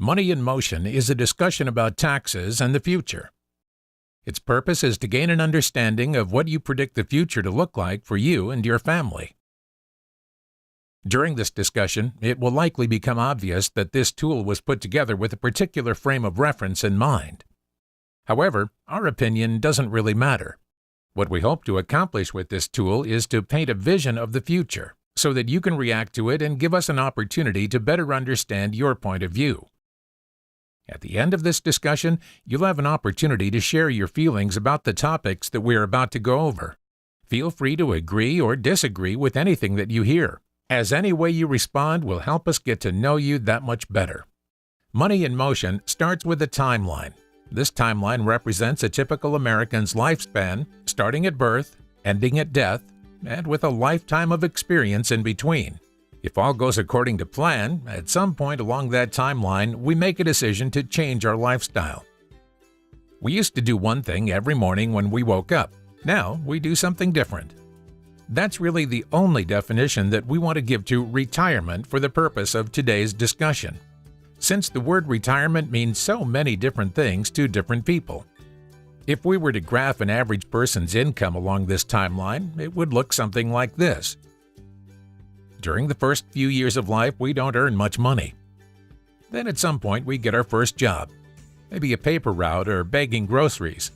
Money in Motion is a discussion about taxes and the future. Its purpose is to gain an understanding of what you predict the future to look like for you and your family. During this discussion, it will likely become obvious that this tool was put together with a particular frame of reference in mind. However, our opinion doesn't really matter. What we hope to accomplish with this tool is to paint a vision of the future so that you can react to it and give us an opportunity to better understand your point of view. At the end of this discussion, you'll have an opportunity to share your feelings about the topics that we are about to go over. Feel free to agree or disagree with anything that you hear, as any way you respond will help us get to know you that much better. Money in Motion starts with a timeline. This timeline represents a typical American's lifespan, starting at birth, ending at death, and with a lifetime of experience in between. If all goes according to plan, at some point along that timeline, we make a decision to change our lifestyle. We used to do one thing every morning when we woke up. Now we do something different. That's really the only definition that we want to give to retirement for the purpose of today's discussion, since the word retirement means so many different things to different people. If we were to graph an average person's income along this timeline, it would look something like this. During the first few years of life, we don't earn much money. Then at some point, we get our first job, maybe a paper route or bagging groceries.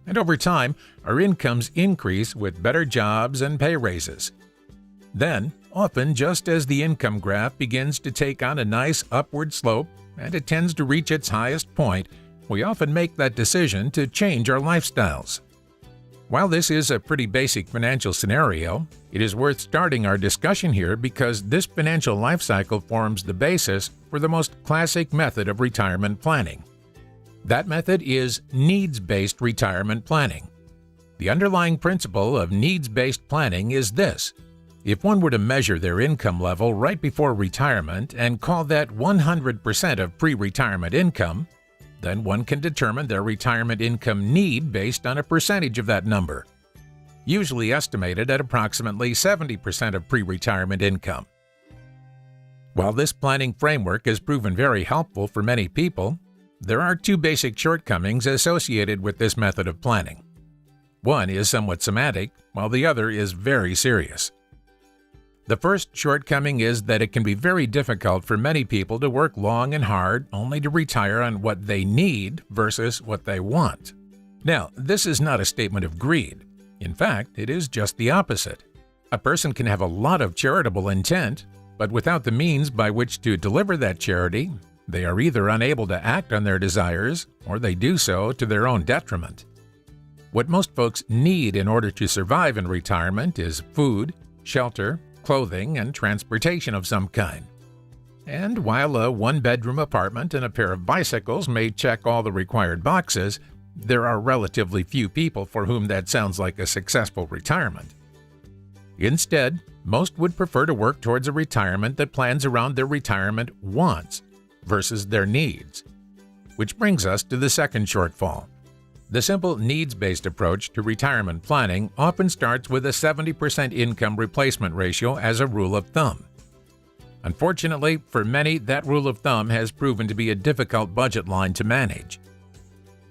And over time, our incomes increase with better jobs and pay raises. Then, often just as the income graph begins to take on a nice upward slope and it tends to reach its highest point, we often make that decision to change our lifestyles. While this is a pretty basic financial scenario, it is worth starting our discussion here because this financial life cycle forms the basis for the most classic method of retirement planning. That method is needs-based retirement planning. The underlying principle of needs-based planning is this. If one were to measure their income level right before retirement and call that 100% of pre-retirement income, then one can determine their retirement income need based on a percentage of that number, usually estimated at approximately 70% of pre-retirement income. While this planning framework has proven very helpful for many people, there are two basic shortcomings associated with this method of planning. One is somewhat semantic, while the other is very serious. The first shortcoming is that it can be very difficult for many people to work long and hard only to retire on what they need versus what they want. Now, this is not a statement of greed. In fact, it is just the opposite. A person can have a lot of charitable intent, but without the means by which to deliver that charity, they are either unable to act on their desires or they do so to their own detriment. What most folks need in order to survive in retirement is food, shelter, clothing, and transportation of some kind. And while a one-bedroom apartment and a pair of bicycles may check all the required boxes, there are relatively few people for whom that sounds like a successful retirement. Instead, most would prefer to work towards a retirement that plans around their retirement wants versus their needs. Which brings us to the second shortfall. The simple needs-based approach to retirement planning often starts with a 70% income replacement ratio as a rule of thumb. Unfortunately, for many, that rule of thumb has proven to be a difficult budget line to manage.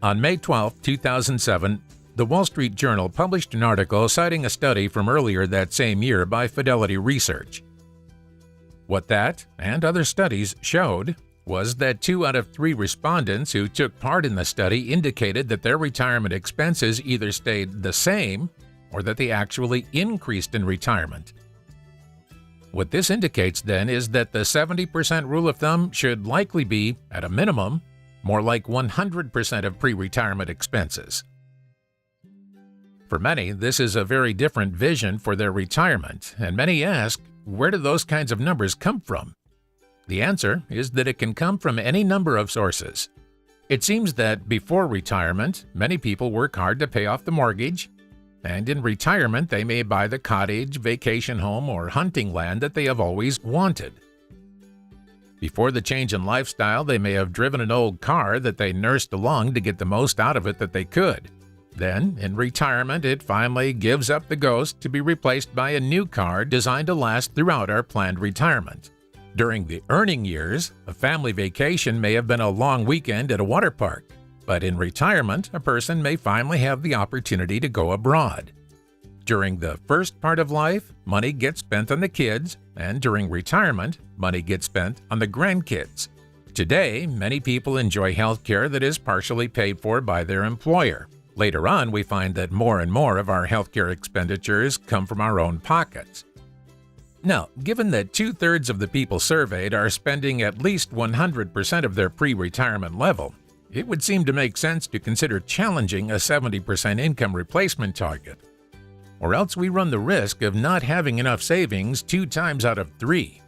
On May 12, 2007, the Wall Street Journal published an article citing a study from earlier that same year by Fidelity Research. What that, and other studies, showed was that 2 out of 3 respondents who took part in the study indicated that their retirement expenses either stayed the same or that they actually increased in retirement. What this indicates then is that the 70% rule of thumb should likely be, at a minimum, more like 100% of pre-retirement expenses. For many, this is a very different vision for their retirement, and many ask, where do those kinds of numbers come from? The answer is that it can come from any number of sources. It seems that before retirement, many people work hard to pay off the mortgage, and in retirement they may buy the cottage, vacation home, or hunting land that they have always wanted. Before the change in lifestyle, they may have driven an old car that they nursed along to get the most out of it that they could. Then, in retirement, it finally gives up the ghost to be replaced by a new car designed to last throughout our planned retirement. During the earning years, a family vacation may have been a long weekend at a water park, but in retirement, a person may finally have the opportunity to go abroad. During the first part of life, money gets spent on the kids, and during retirement, money gets spent on the grandkids. Today, many people enjoy health care that is partially paid for by their employer. Later on, we find that more and more of our healthcare expenditures come from our own pockets. Now, given that 2/3 of the people surveyed are spending at least 100% of their pre-retirement level, it would seem to make sense to consider challenging a 70% income replacement target. Or else we run the risk of not having enough savings 2 times out of 3.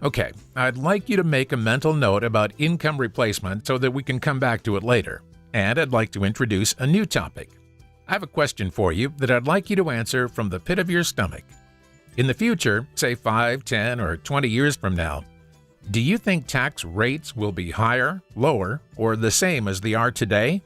Okay, I'd like you to make a mental note about income replacement so that we can come back to it later. And I'd like to introduce a new topic. I have a question for you that I'd like you to answer from the pit of your stomach. In the future, say 5, 10, or 20 years from now, do you think tax rates will be higher, lower, or the same as they are today?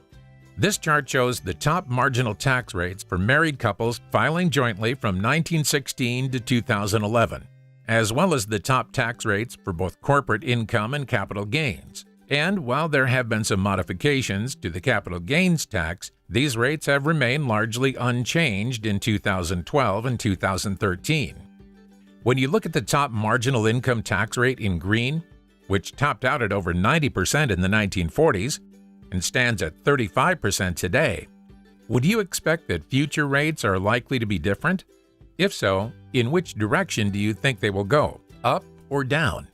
This chart shows the top marginal tax rates for married couples filing jointly from 1916 to 2011, as well as the top tax rates for both corporate income and capital gains. And while there have been some modifications to the capital gains tax, these rates have remained largely unchanged in 2012 and 2013. When you look at the top marginal income tax rate in green, which topped out at over 90% in the 1940s and stands at 35% today, would you expect that future rates are likely to be different? If so, in which direction do you think they will go, up or down?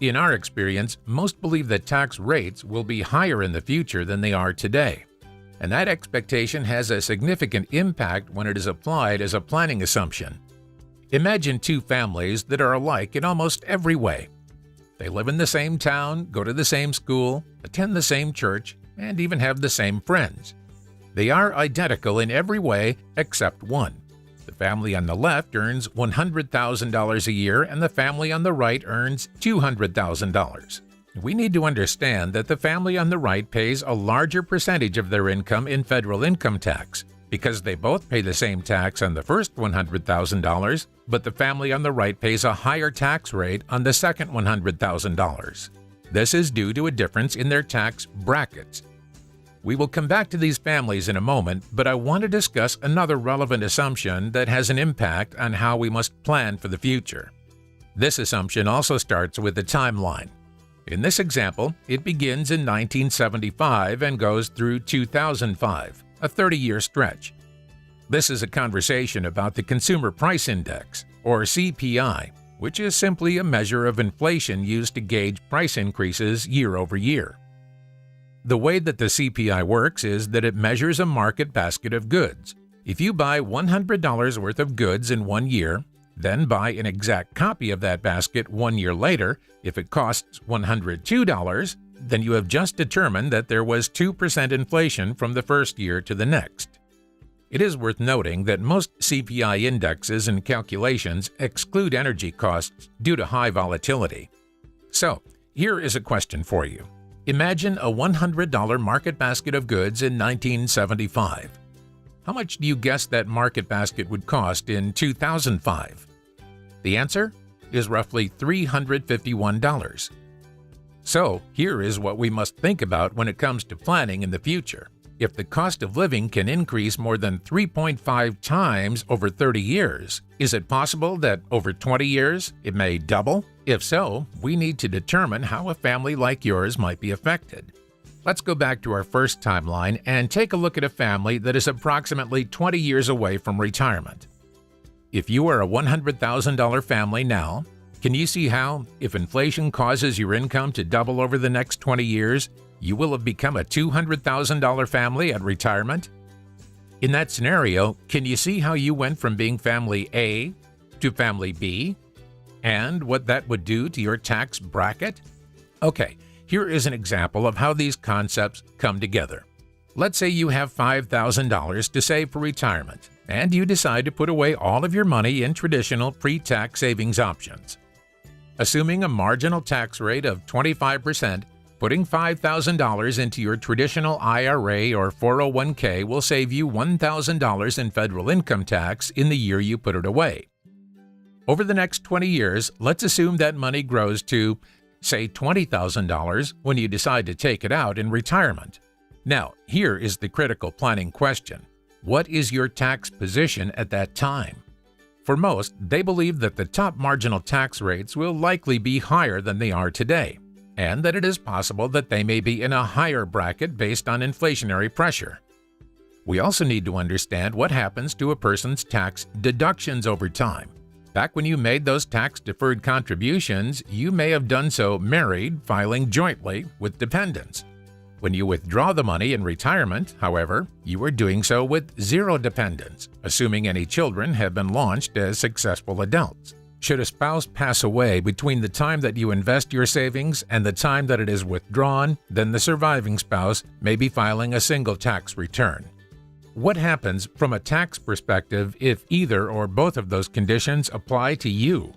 In our experience, most believe that tax rates will be higher in the future than they are today, and that expectation has a significant impact when it is applied as a planning assumption. Imagine 2 families that are alike in almost every way. They live in the same town, go to the same school, attend the same church, and even have the same friends. They are identical in every way except one. The family on the left earns $100,000 a year, and the family on the right earns $200,000. We need to understand that the family on the right pays a larger percentage of their income in federal income tax, because they both pay the same tax on the first $100,000, but the family on the right pays a higher tax rate on the second $100,000. This is due to a difference in their tax brackets. We will come back to these families in a moment, but I want to discuss another relevant assumption that has an impact on how we must plan for the future. This assumption also starts with a timeline. In this example, it begins in 1975 and goes through 2005, a 30-year stretch. This is a conversation about the Consumer Price Index, or CPI, which is simply a measure of inflation used to gauge price increases year over year. The way that the CPI works is that it measures a market basket of goods. If you buy $100 worth of goods in 1 year, then buy an exact copy of that basket 1 year later, if it costs $102, then you have just determined that there was 2% inflation from the first year to the next. It is worth noting that most CPI indexes and calculations exclude energy costs due to high volatility. So, here is a question for you. Imagine a $100 market basket of goods in 1975. How much do you guess that market basket would cost in 2005? The answer is roughly $351. So, here is what we must think about when it comes to planning in the future. If the cost of living can increase more than 3.5 times over 30 years, is it possible that over 20 years it may double? If so, we need to determine how a family like yours might be affected. Let's go back to our first timeline and take a look at a family that is approximately 20 years away from retirement. If you are a $100,000 family now, can you see how, if inflation causes your income to double over the next 20 years, you will have become a $200,000 family at retirement? In that scenario, can you see how you went from being family A to family B, and what that would do to your tax bracket? Okay, here is an example of how these concepts come together. Let's say you have $5,000 to save for retirement, and you decide to put away all of your money in traditional pre-tax savings options. Assuming a marginal tax rate of 25%, putting $5,000 into your traditional IRA or 401k will save you $1,000 in federal income tax in the year you put it away. Over the next 20 years, let's assume that money grows to, say, $20,000 when you decide to take it out in retirement. Now, here is the critical planning question. What is your tax position at that time? For most, they believe that the top marginal tax rates will likely be higher than they are today, and that it is possible that they may be in a higher bracket based on inflationary pressure. We also need to understand what happens to a person's tax deductions over time. Back when you made those tax-deferred contributions, you may have done so married, filing jointly with dependents. When you withdraw the money in retirement, however, you are doing so with zero dependents, assuming any children have been launched as successful adults. Should a spouse pass away between the time that you invest your savings and the time that it is withdrawn, then the surviving spouse may be filing a single tax return. What happens from a tax perspective if either or both of those conditions apply to you?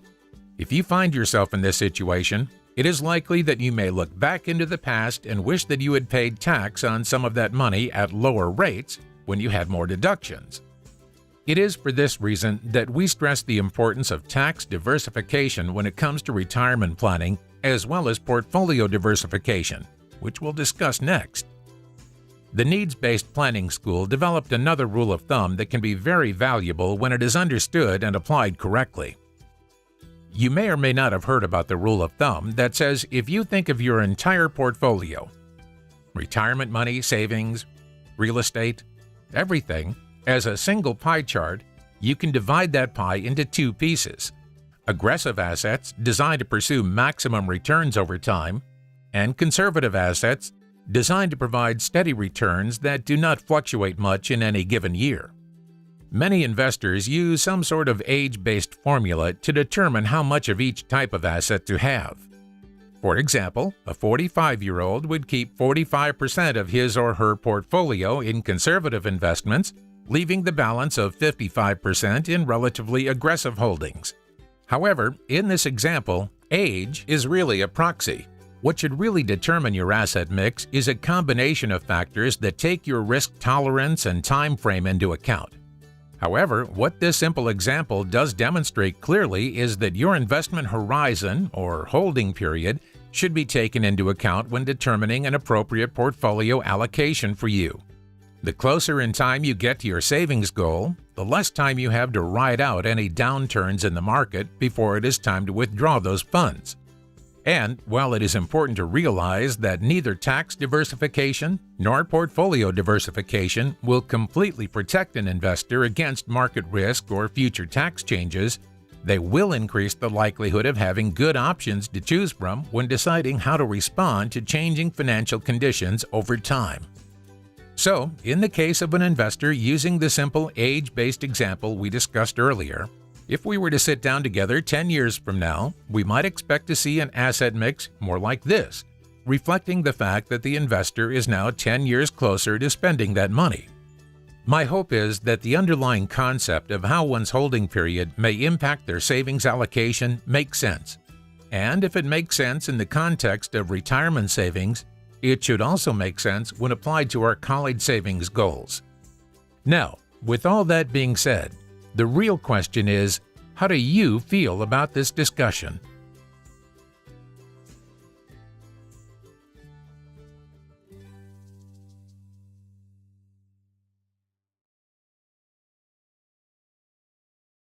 If you find yourself in this situation, it is likely that you may look back into the past and wish that you had paid tax on some of that money at lower rates when you had more deductions. It is for this reason that we stress the importance of tax diversification when it comes to retirement planning, as well as portfolio diversification, which we'll discuss next. The Needs-Based Planning School developed another rule of thumb that can be very valuable when it is understood and applied correctly. You may or may not have heard about the rule of thumb that says if you think of your entire portfolio, retirement money, savings, real estate, everything, as a single pie chart, you can divide that pie into two pieces: aggressive assets designed to pursue maximum returns over time, and conservative assets designed to provide steady returns that do not fluctuate much in any given year. Many investors use some sort of age-based formula to determine how much of each type of asset to have. For example, a 45-year-old would keep 45% of his or her portfolio in conservative investments, leaving the balance of 55% in relatively aggressive holdings. However, in this example, age is really a proxy. What should really determine your asset mix is a combination of factors that take your risk tolerance and time frame into account. However, what this simple example does demonstrate clearly is that your investment horizon, or holding period, should be taken into account when determining an appropriate portfolio allocation for you. The closer in time you get to your savings goal, the less time you have to ride out any downturns in the market before it is time to withdraw those funds. And while it is important to realize that neither tax diversification nor portfolio diversification will completely protect an investor against market risk or future tax changes, they will increase the likelihood of having good options to choose from when deciding how to respond to changing financial conditions over time. So, in the case of an investor using the simple age-based example we discussed earlier, if we were to sit down together 10 years from now, we might expect to see an asset mix more like this, reflecting the fact that the investor is now 10 years closer to spending that money. My hope is that the underlying concept of how one's holding period may impact their savings allocation makes sense. And if it makes sense in the context of retirement savings, it should also make sense when applied to our college savings goals. Now, with all that being said, the real question is, how do you feel about this discussion?